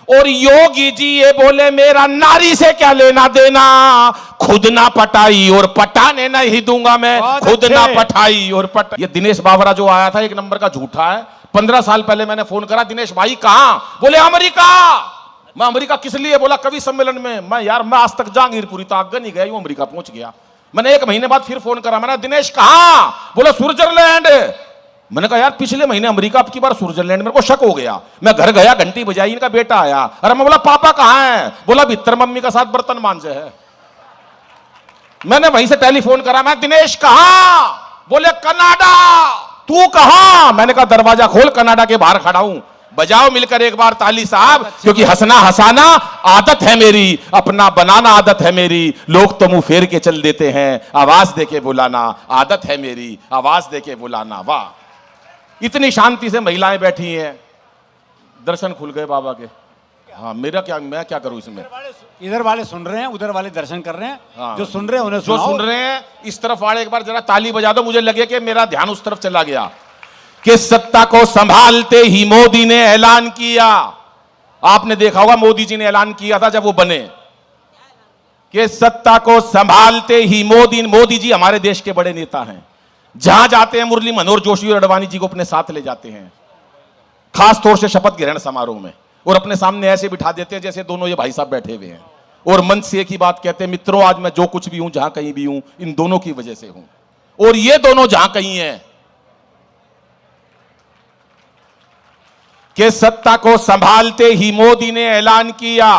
और योगी जी ये बोले मेरा नारी से क्या लेना देना, खुद ना पटाई और पटाने नहीं दूंगा मैं, खुद ना पटाई और पटा। ये दिनेश बावरा जो आया था, एक नंबर का झूठा है। 15 साल पहले मैंने फोन करा, दिनेश भाई कहां? बोले अमेरिका। मैं अमेरिका किस लिए? बोला कवि सम्मेलन में। मैं यार मैं आज तक जहांगीरपुरी तो आगे नहीं गया, यूं अमेरिका पहुंच गया। मैंने 1 महीने बाद फिर फोन करा, मैंने दिनेश कहां? बोला स्विट्जरलैंड। मैंने कहा यार पिछले महीने अमेरिका, अब की बार स्विट्जरलैंड। मेरे को शक हो गया। मैं घर गया, घंटी बजाई, इनका बेटा आया। अरे मैं बोला पापा कहां है? बोला भीतर मम्मी का साथ बर्तन मांजे है। मैंने वहीं से टेलीफोन करा, मैं दिनेश कहां? बोले कनाडा। तू कहां? मैंने कहा दरवाजा खोल, कनाडा के बाहर खड़ा हूं। बजाओ मिलकर एक बार ताली साहब, क्योंकि हंसना हंसाना आदत है मेरी, अपना बनाना आदत है मेरी। लोग तो मुंह फेर के चल देते हैं, आवाज देके बुलाना आदत है मेरी, आवाज देके बुलाना। वाह, इतनी शांति से महिलाएं बैठी हैं। दर्शन खुल गए बाबा के। हाँ मेरा क्या, मैं क्या करूं इसमें? इधर वाले सुन रहे हैं, उधर वाले दर्शन कर रहे हैं। हाँ। जो सुन रहे हैं उन्हें जो सुन रहे हैं इस तरफ वाले एक बार जरा ताली बजा दो। मुझे लगे कि मेरा ध्यान उस तरफ चला गया कि सत्ता को संभालते ही मोदी ने ऐलान किया। आपने देखा होगा मोदी जी ने ऐलान किया था जब वो बने कि सत्ता को संभालते ही मोदी जी हमारे देश के बड़े नेता हैं। जहां जाते हैं मुरली मनोहर जोशी और अडवाणी जी को अपने साथ ले जाते हैं, खास तौर से शपथ ग्रहण समारोह में, और अपने सामने ऐसे बिठा देते हैं जैसे दोनों ये भाई साहब बैठे हुए हैं, और मंच से एक ही बात कहते हैं, मित्रों आज मैं जो कुछ भी हूं, जहां कहीं भी हूं, इन दोनों की वजह से हूं। और ये दोनों जहां कहीं हैं कि सत्ता को संभालते ही मोदी ने ऐलान किया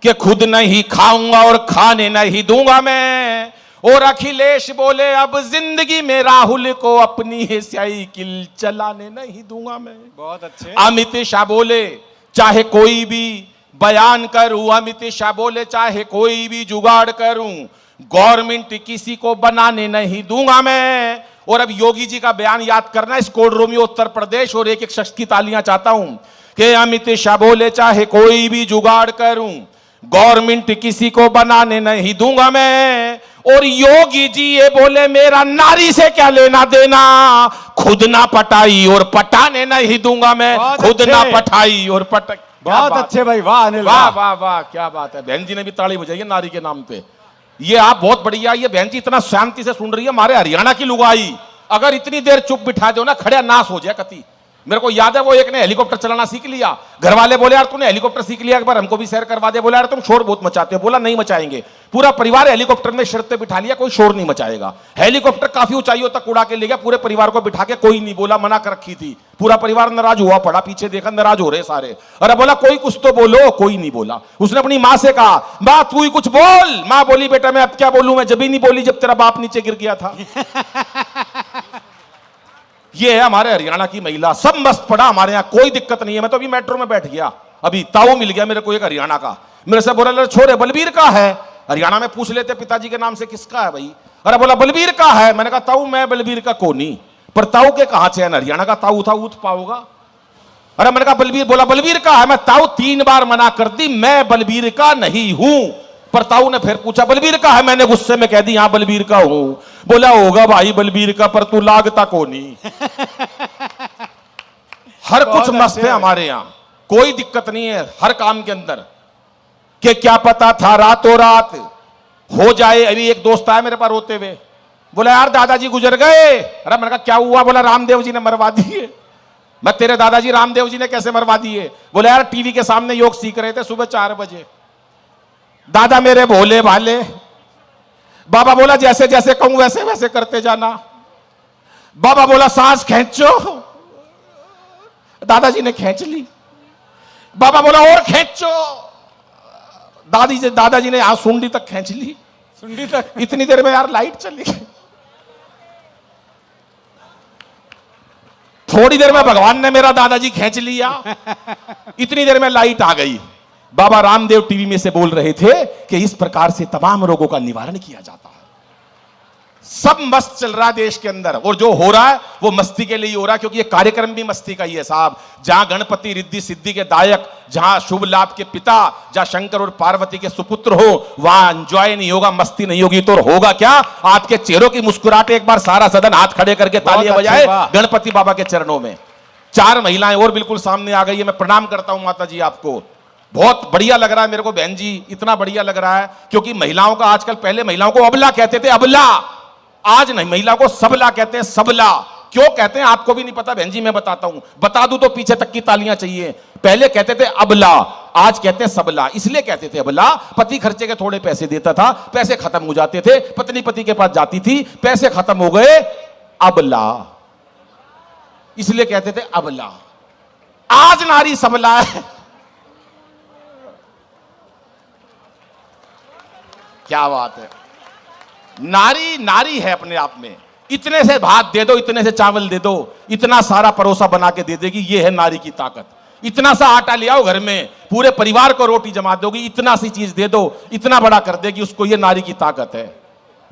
कि खुद नहीं खाऊंगा और खाने नहीं दूंगा मैं। और अखिलेश बोले अब जिंदगी में राहुल को अपनी ही साइकिल चलाने नहीं दूंगा मैं। बहुत अच्छे। अमित शाह बोले चाहे कोई भी बयान करूं, अमित शाह बोले चाहे कोई भी जुगाड़ करूं, गवर्नमेंट किसी को बनाने नहीं दूंगा मैं। और अब योगी जी का बयान याद करना, इस कोडरोमियो उत्तर प्रदेश, और एक एक शख्स की तालियां चाहता हूं कि अमित शाह बोले चाहे कोई भी जुगाड़ करूं, गवर्नमेंट किसी को बनाने नहीं दूंगा मैं। और योगी जी ये बोले मेरा नारी से क्या लेना देना, खुद ना पटाई और पटाने नहीं दूंगा मैं, खुद ना पटाई और पटा। बहुत अच्छे भाई, वाह अनिल, वाह वाह वाह, क्या बात है। बहन जी ने भी ताली बजाई है नारी के नाम पे। ये आप बहुत बढ़िया, ये बहन जी इतना शांति से सुन रही है। हमारे हरियाणा की लुगाई अगर इतनी देर चुप बिठा दो ना, खड़े नाश हो जाए कति। मेरे को याद है वो एक ने हेलीकॉप्टर चलाना सीख लिया, घर वाले बोले यार तूने हेलीकॉप्टर सीख लिया, एक बार हमको भी सैर करवा दे। बोला यार तुम शोर बहुत मचाते हो। बोला नहीं मचाएंगे। पूरा परिवार हेलीकॉप्टर में शर्त पे बिठा लिया, कोई शोर नहीं मचाएगा। हेलीकॉप्टर काफी ऊंचाइयों तक उड़ा के ले गया, पूरे परिवार को बिठा के, कोई नहीं बोला, मना कर रखी थी। पूरा परिवार नाराज हुआ पड़ा, पीछे देखा नाराज हो रहे सारे। अरे बोला कोई कुछ तो बोलो, कोई नहीं बोला। उसने अपनी माँ से कहा माँ तू ही कुछ बोल। माँ बोली बेटा मैं अब क्या बोलूं, मैं जब ही नहीं बोली जब तेरा बाप नीचे गिर गया था। ये है हमारे हरियाणा की महिला, सब मस्त पड़ा हमारे यहाँ, कोई दिक्कत नहीं है। मैं तो अभी मेट्रो में बैठ गया, अभी ताऊ मिल गया मेरे को एक हरियाणा का। मेरे से बोला छोरे बलबीर का है। हरियाणा में पूछ लेते पिताजी के नाम से किसका है भाई। अरे बोला बलबीर का है। मैंने कहा ताऊ मैं बलबीर का कोनी, पर ताऊ के कहां से है? हरियाणा का ताऊ था, ऊत पाओगा। अरे मैंने कहा बलबीर। बोला बलबीर का है। मैं ताऊ 3 बार मना कर दी, मैं बलबीर का नहीं हूं। पर ताऊ ने फिर पूछा बलबीर का है। मैंने गुस्से में कह दी हाँ बलबीर का हूं। बोला होगा भाई बलबीर का, पर तू लागता को नहीं। हर कुछ मस्त है हमारे यहां, कोई दिक्कत नहीं है हर काम के अंदर। कि क्या पता था रातों रात हो जाए। अभी एक दोस्त आया मेरे पास रोते हुए, बोला यार दादाजी गुजर गए। अरे मैंने कहा क्या हुआ? बोला रामदेव जी ने मरवा दिए। मैं तेरे दादाजी रामदेव जी ने कैसे मरवा दिए? बोला यार टीवी के सामने योग सीख रहे थे सुबह 4 बजे। दादा मेरे भोले भाले। बाबा बोला जैसे जैसे कहूं वैसे वैसे करते जाना। बाबा बोला सांस खींचो। दादाजी ने खींच ली। बाबा बोला और खींचो। दादाजी ने सुंडी तक खींच ली। सुंडी तक। इतनी देर में यार लाइट चली गई। थोड़ी देर में भगवान ने मेरा दादाजी खींच लिया, इतनी देर में लाइट आ गई। बाबा रामदेव टीवी में से बोल रहे थे कि इस प्रकार से तमाम रोगों का निवारण किया जाता है। सब मस्त चल रहा है देश के अंदर, और जो हो रहा है वो मस्ती के लिए हो रहा है, क्योंकि ये कार्यक्रम भी मस्ती का ही है साहब। जहां गणपति रिद्धि सिद्धि के दायक, जहां शुभ लाभ के पिता, जहां शंकर और पार्वती के सुपुत्र हो, वहां एंजॉय नहीं होगा, मस्ती नहीं होगी तो होगा क्या? आपके चेहरों की मुस्कुराहट एक बार सारा सदन हाथ खड़े करके तालियां बजाए गणपति बाबा के चरणों में। 4 महिलाएं और बिल्कुल सामने आ गई है। मैं प्रणाम करता हूं माता जी आपको। बहुत बढ़िया लग रहा है मेरे को बहन जी, इतना बढ़िया लग रहा है क्योंकि महिलाओं का आजकल, पहले महिलाओं को अबला कहते थे, अबला, आज नहीं, महिला को सबला कहते हैं, सबला। क्यों कहते हैं आपको भी नहीं पता बहन जी, मैं बताता हूं, बता दूं तो पीछे तक की तालियां चाहिए। पहले कहते थे अबला, आज कहते हैं सबला। इसलिए कहते थे अबला, पति खर्चे के थोड़े पैसे देता था, पैसे खत्म हो जाते थे, पत्नी पति के पास जाती थी, पैसे खत्म हो गए, अबला, इसलिए कहते थे अबला। आज नारी सबला है। क्या बात है, नारी नारी है अपने आप में। इतने से भात दे दो, इतने से चावल दे दो, इतना सारा परोसा बना के दे देगी, ये है नारी की ताकत। इतना सा आटा ले आओ घर में, पूरे परिवार को रोटी जमा दोगी, इतना सी चीज दे दो, इतना बड़ा कर देगी उसको, ये नारी की ताकत है।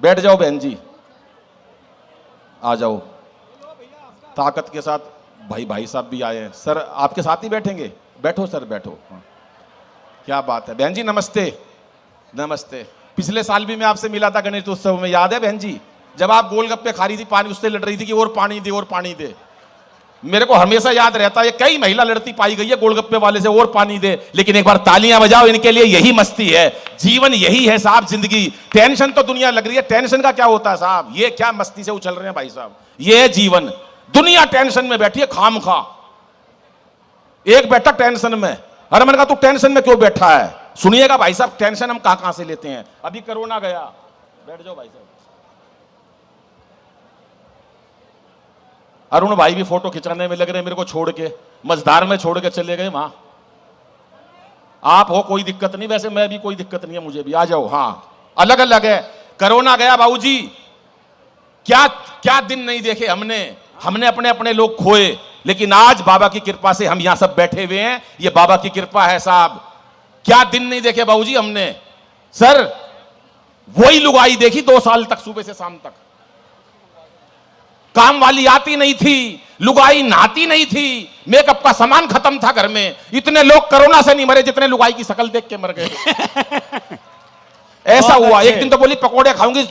बैठ जाओ बहन जी, आ जाओ ताकत के साथ। भाई साहब भी आए हैं। सर आपके साथ ही बैठेंगे, बैठो सर बैठो। हाँ। क्या बात है बहन जी, नमस्ते नमस्ते। पिछले साल भी मैं आपसे मिला था गणेश उत्सव में, याद है बहन जी, जब आप गोलगप्पे खा रही थी, पानी उससे लड़ रही थी कि और पानी दे और पानी दे। मेरे को हमेशा याद रहता है, कई महिला लड़ती पाई गई है गोलगप्पे वाले से, और पानी दे। लेकिन एक बार तालियां बजाओ इनके लिए, यही मस्ती है, जीवन यही है साहब, जिंदगी। टेंशन तो दुनिया लग रही है, टेंशन का क्या होता है साहब, ये क्या मस्ती से उछल रहे हैं भाई साहब, ये है जीवन। दुनिया टेंशन में बैठी है खाम खा। एक बैठा टेंशन में, अरे मैंने कहा तू टेंशन में क्यों बैठा है? सुनिएगा भाई साहब, टेंशन हम कहां से लेते हैं। अभी कोरोना गया, बैठ जाओ भाई साहब। अरुण भाई भी फोटो खिंचाने में लग रहे हैं, मेरे को छोड़ के मझधार में छोड़ के चले गए वहां। आप हो, कोई दिक्कत नहीं, वैसे मैं भी, कोई दिक्कत नहीं है मुझे भी, आ जाओ। हाँ, अलग अलग है। कोरोना गया बाबूजी, क्या क्या दिन नहीं देखे हमने अपने अपने लोग खोए, लेकिन आज बाबा की कृपा से हम यहां सब बैठे हुए हैं, ये बाबा की कृपा है साहब। क्या दिन नहीं देखे बाबूजी हमने। सर वही लुगाई देखी 2 साल तक, सुबह से शाम तक। काम वाली आती नहीं थी, लुगाई नहाती नहीं थी, मेकअप का सामान खत्म था घर में। इतने लोग कोरोना से नहीं मरे जितने लुगाई की शक्ल देख के मर गए। ऐसा हुआ। एक दिन तो बोली पकोड़े खाऊंगी,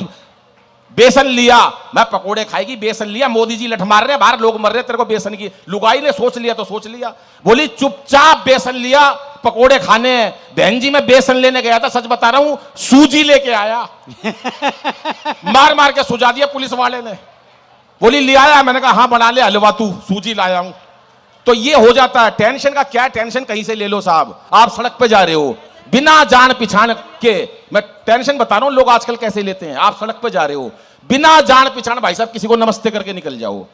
बेसन लिया, मैं पकोड़े खाएगी, बेसन लिया, मोदी जी लठ मार रहे, बाहर लोग मर रहे, तेरे को बेसन की। लुगाई ने सोच लिया तो सोच लिया, बोली चुपचाप बेसन लिया, पकोड़े खाने हैं। बहन जी मैं बेसन लेने गया था, सच बता रहा हूं, सूजी लेके आया। मार मार के सुझा दिया पुलिस वाले ने। बोली ले आया, मैंने कहा हाँ बना ले हलवा, तू सूजी लाया हूं। तो ये हो जाता है। टेंशन का क्या, टेंशन कहीं से ले लो साहब। आप सड़क पे जा रहे हो बिना जान पहचान के, मैं टेंशन बता रहा हूं लोग आजकल कैसे लेते हैं। आप सड़क पे जा रहे हो बिना जान पहचान, भाई साहब किसी को नमस्ते करके निकल जाओ,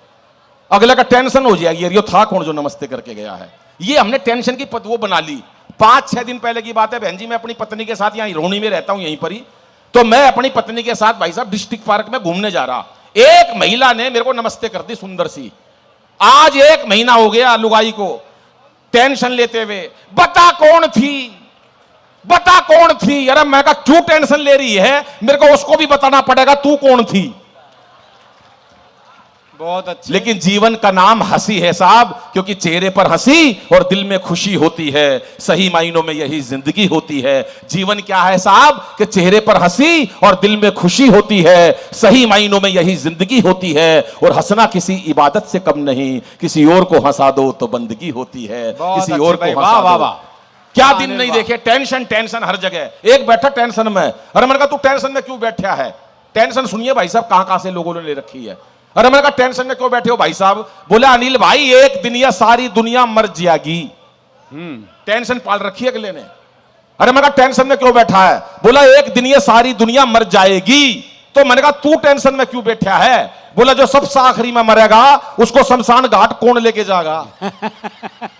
अगले का टेंशन हो जाएगी, ये था कौन जो नमस्ते करके गया है। ये हमने टेंशन की वो बना ली। 5-6 दिन पहले की बात है बहन जी, मैं अपनी पत्नी के साथ यहाँ रोहिणी में रहता हूं यहीं पर ही, तो मैं अपनी पत्नी के साथ भाई साहब डिस्ट्रिक्ट पार्क में घूमने जा रहा, एक महिला ने मेरे को नमस्ते कर दी, सुंदर सी। आज 1 महीना हो गया लुगाई को टेंशन लेते हुए, बता कौन थी, बता कौन थी। अरे मैं कहा क्यों टेंशन ले रही है, मेरे को उसको भी बताना पड़ेगा तू कौन थी। बहुत अच्छा। लेकिन जीवन का नाम हंसी है साहब, क्योंकि चेहरे पर हंसी और दिल में खुशी होती है। सही मायनों में यही जिंदगी होती है। जीवन क्या है साहब, कि चेहरे पर हंसी और दिल में खुशी होती है, सही मायनों में यही जिंदगी होती है। और हंसना किसी इबादत से कम नहीं, किसी और को हंसा दो तो बंदगी होती है, किसी और को हंसा दो। क्या दिन नहीं देखे, टेंशन टेंशन हर जगह। एक बैठा टेंशन में, अरे मैंने कहा तू टेंशन में क्यों बैठा है। टेंशन सुनिए भाई साहब कहां कहां से लोगों ने ले रखी है। अरे मैंने कहा टेंशन में क्यों बैठे हो भाई साहब। बोला अनिल भाई एक दिन या सारी दुनिया मर जाएगी। टेंशन पाल रखी है अगले ने। अरे मैंने कहा टेंशन में क्यों बैठा है। बोला एक दिन ये सारी दुनिया मर जाएगी। तो मैंने कहा तू टेंशन में क्यों बैठा है। बोला जो सबसे आखिरी में मरेगा उसको शमशान घाट कौन लेके जाएगा।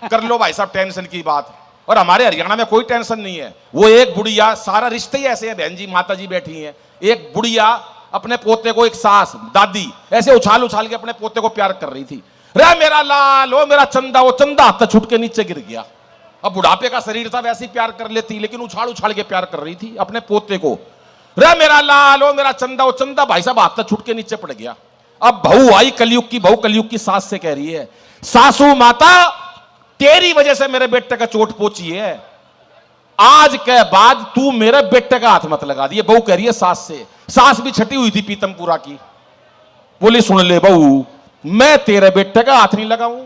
कर लो भाई साहब टेंशन की बात। और हमारे हरियाणा में कोई टेंशन नहीं है। वो एक बुढ़िया, सारा रिश्ते ही ऐसे हैं बहन जी, माता जी बैठी हैं, एक बुढ़िया अपने पोते को, एक सास दादी ऐसे उछाल उछाल के अपने पोते को प्यार कर रही थी। रे मेरा लाल, ओ मेरा चंदा, वो चंदा हाथ छूट के नीचे गिर गया। अब बुढ़ापे का शरीर था, वैसे ही प्यार कर लेती, लेकिन उछाल उछाल के प्यार कर रही थी अपने पोते को। रे मेरा लाल, ओ मेरा चंदा, वो चंदा भाई साहब हाथ छूट के नीचे पड़ गया। अब बहू आई, कलयुग की बहू, कलयुग की सास से कह रही है, सासू माता तेरी वजह से मेरे बेटे का चोट पहुंची है, आज के बाद तू मेरे बेटे का हाथ मत लगा। दिए बहू कह रही है सास से। सास भी छटी हुई थी पीतमपुरा की। बोली सुन ले बहू, मैं तेरे बेटे का हाथ नहीं लगाऊं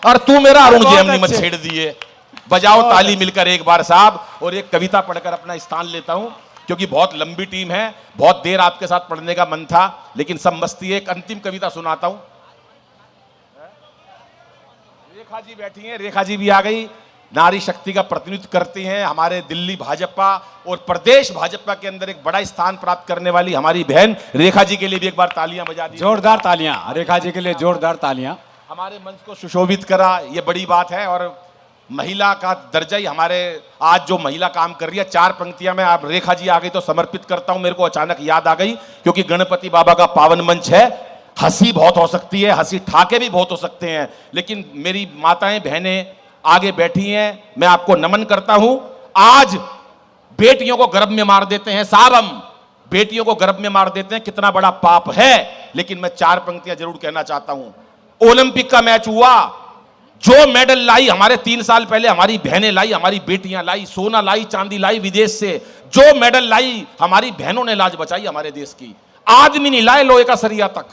और तू मेरा अरुण जेमनी मत छेड़ दिए। बजाओ ताली मिलकर एक बार साहब। और एक कविता पढ़कर अपना स्थान लेता हूं, क्योंकि बहुत लंबी टीम है, बहुत देर आपके साथ पढ़ने का मन था, लेकिन सब मस्ती है। एक अंतिम कविता सुनाता हूं। रेखा जी बैठी हैं, रेखा जी भी आ गई, नारी शक्ति का प्रतिनिधित्व करती हैं, हमारे दिल्ली भाजपा और प्रदेश भाजपा के अंदर एक बड़ा स्थान प्राप्त करने वाली हमारी बहन रेखा जी के लिए भी एक बार तालियां बजा दी। जोरदार तालियां रेखा जी के लिए, जोरदार तालियां। हमारे मंच को सुशोभित करा, ये बड़ी बात है। और महिला का दर्जा ही हमारे, आज जो महिला काम कर रही है, 4 पंक्तियां में आप रेखा जी आ गई तो समर्पित करता हूं। मेरे को अचानक याद आ गई, क्योंकि गणपति बाबा का पावन मंच है, हंसी बहुत हो सकती है, हंसी ठाके भी बहुत हो सकते हैं, लेकिन मेरी माताएं बहनें आगे बैठी हैं, मैं आपको नमन करता हूं। आज बेटियों को गर्भ में मार देते हैं साहब, हम बेटियों को गर्भ में मार देते हैं, कितना बड़ा पाप है। लेकिन मैं 4 पंक्तियां जरूर कहना चाहता हूं। ओलंपिक का मैच हुआ, जो मेडल लाई हमारे 3 साल पहले हमारी बहनें लाई, हमारी बेटियां लाई, सोना लाई, चांदी लाई विदेश से, जो मेडल लाई हमारी बहनों ने लाज बचाई हमारे देश की। आदमी नहीं लाए लोहे का सरिया तक,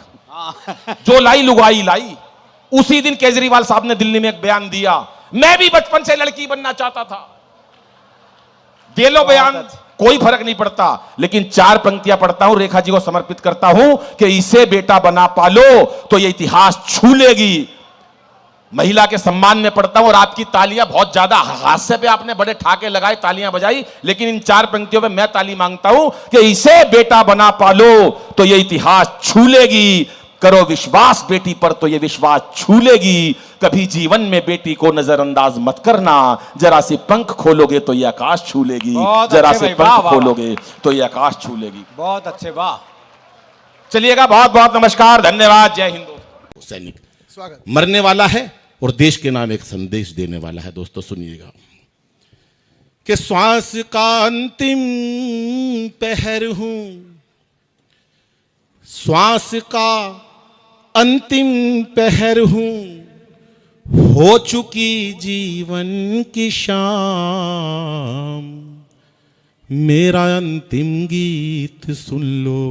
जो लाई लुगाई लाई। उसी दिन केजरीवाल साहब ने दिल्ली में एक बयान दिया, मैं भी बचपन से लड़की बनना चाहता था। दे लो बयान, कोई फर्क नहीं पड़ता। लेकिन 4 पंक्तियां पढ़ता हूं, रेखा जी को समर्पित करता हूं कि इसे बेटा बना पालो तो ये इतिहास छू लेगी। महिला के सम्मान में पढ़ता हूं, और आपकी तालियां बहुत ज्यादा, हास्य पे आपने बड़े ठाके लगाए, तालियां बजाई, लेकिन इन 4 पंक्तियों पे मैं ताली मांगता हूं कि इसे बेटा बना पालो तो ये इतिहास छू लेगी। करो विश्वास बेटी पर तो ये विश्वास छू लेगी। कभी जीवन में बेटी को नजरअंदाज मत करना, जरा से पंख खोलोगे तो ये आकाश छू लेगी, जरा से पंख खोलोगे तो ये आकाश छू लेगी। बहुत अच्छे, वाह। चलिएगा, बहुत बहुत नमस्कार, धन्यवाद, जय हिंद। सैनिक स्वागत मरने वाला है और देश के नाम एक संदेश देने वाला है। दोस्तों सुनिएगा कि श्वास का अंतिम पहर हूं, श्वास का अंतिम पहर हूं, हो चुकी जीवन की शाम, मेरा अंतिम गीत सुन लो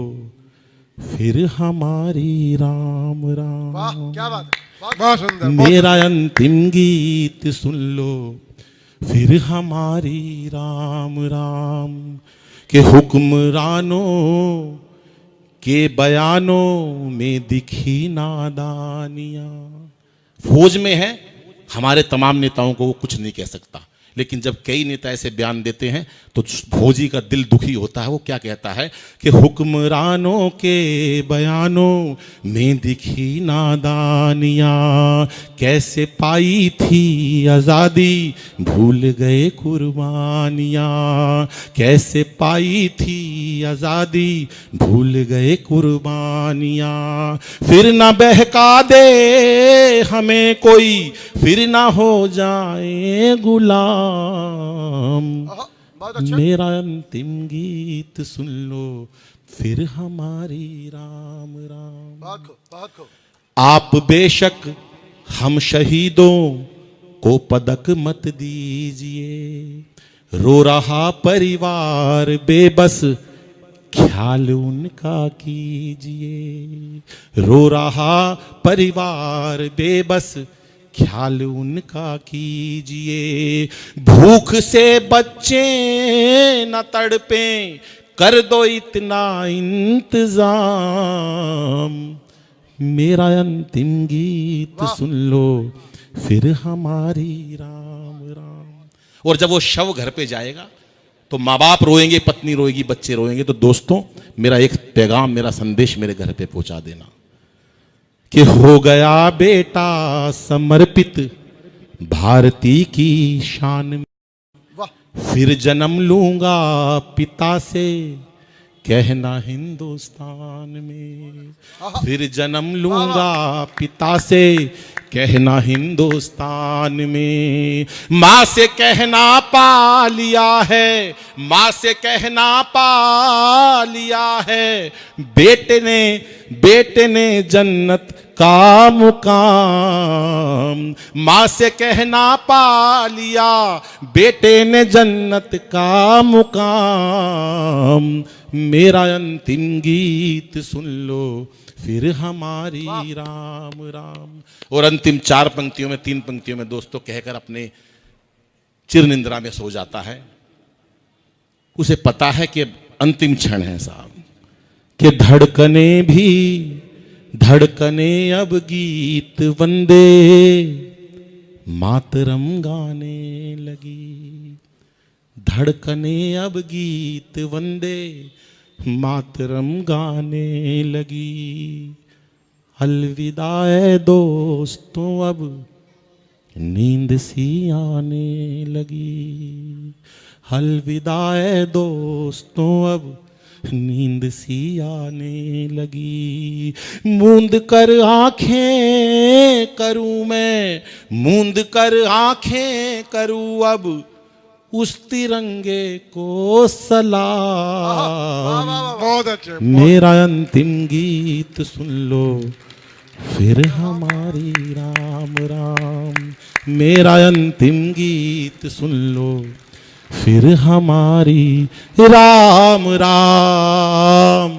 फिर हमारी राम राम। वाह क्या बात है, बहुत सुंदर। मेरा अंतिम गीत सुन लो फिर हमारी राम राम, के हुक्मरानों के बयानों में दिखी नादानियां। फौज में है, हमारे तमाम नेताओं को वो कुछ नहीं कह सकता, लेकिन जब कई नेता ऐसे बयान देते हैं तो फौजी का दिल दुखी होता है। वो क्या कहता है कि हुक्मरानों के बयानों में दिखी नादानियाँ, कैसे पाई थी आज़ादी भूल गए कुर्बानियाँ, कैसे पाई थी आज़ादी भूल गए कुर्बानियाँ। फिर ना बहका दे हमें कोई, फिर ना हो जाए गुलाम, मेरा अंतिम गीत सुन लो फिर हमारी राम राम। आप बेशक हम शहीदों को पदक मत दीजिए, रो रहा परिवार बेबस ख्याल उनका कीजिए, रो रहा परिवार बेबस ख्याल उनका कीजिए। भूख से बच्चे न तड़पे, कर दो इतना इंतजाम, मेरा अंतिम गीत सुन लो फिर हमारी राम राम। और जब वो शव घर पे जाएगा तो माँ बाप रोएंगे, पत्नी रोएगी, बच्चे रोएंगे। तो दोस्तों मेरा एक पैगाम, मेरा संदेश मेरे घर पे पहुंचा देना कि हो गया बेटा समर्पित भारती की शान में, फिर जन्म लूंगा पिता से कहना हिंदुस्तान में, फिर जन्म लूंगा पिता से कहना हिंदुस्तान में। माँ से कहना पा लिया है, माँ से कहना पा लिया है, बेटे ने जन्नत का मुकाम। माँ से कहना पा लिया बेटे ने जन्नत का मुकाम, मेरा अंतिम गीत सुन लो फिर हमारी राम राम। और अंतिम 4 पंक्तियों में 3 पंक्तियों में दोस्तों कहकर अपने चिरनिंद्रा में सो जाता है। उसे पता है कि अंतिम क्षण है साहब, कि धड़कने अब गीत वंदे मातरम गाने लगी। धड़कने अब गीत वंदे मातरम गाने लगी। अलविदा ऐ दोस्तों अब नींद सी आने लगी। अलविदा ऐ दोस्तों अब नींद सी आने लगी। मूंद कर आंखें करूं मैं, मूंद कर आंखें करूं अब उस तिरंगे को सलाम। बहुत अच्छे। मेरा अंतिम गीत सुन लो फिर हमारी राम राम। मेरा अंतिम गीत सुन लो फिर हमारी राम राम।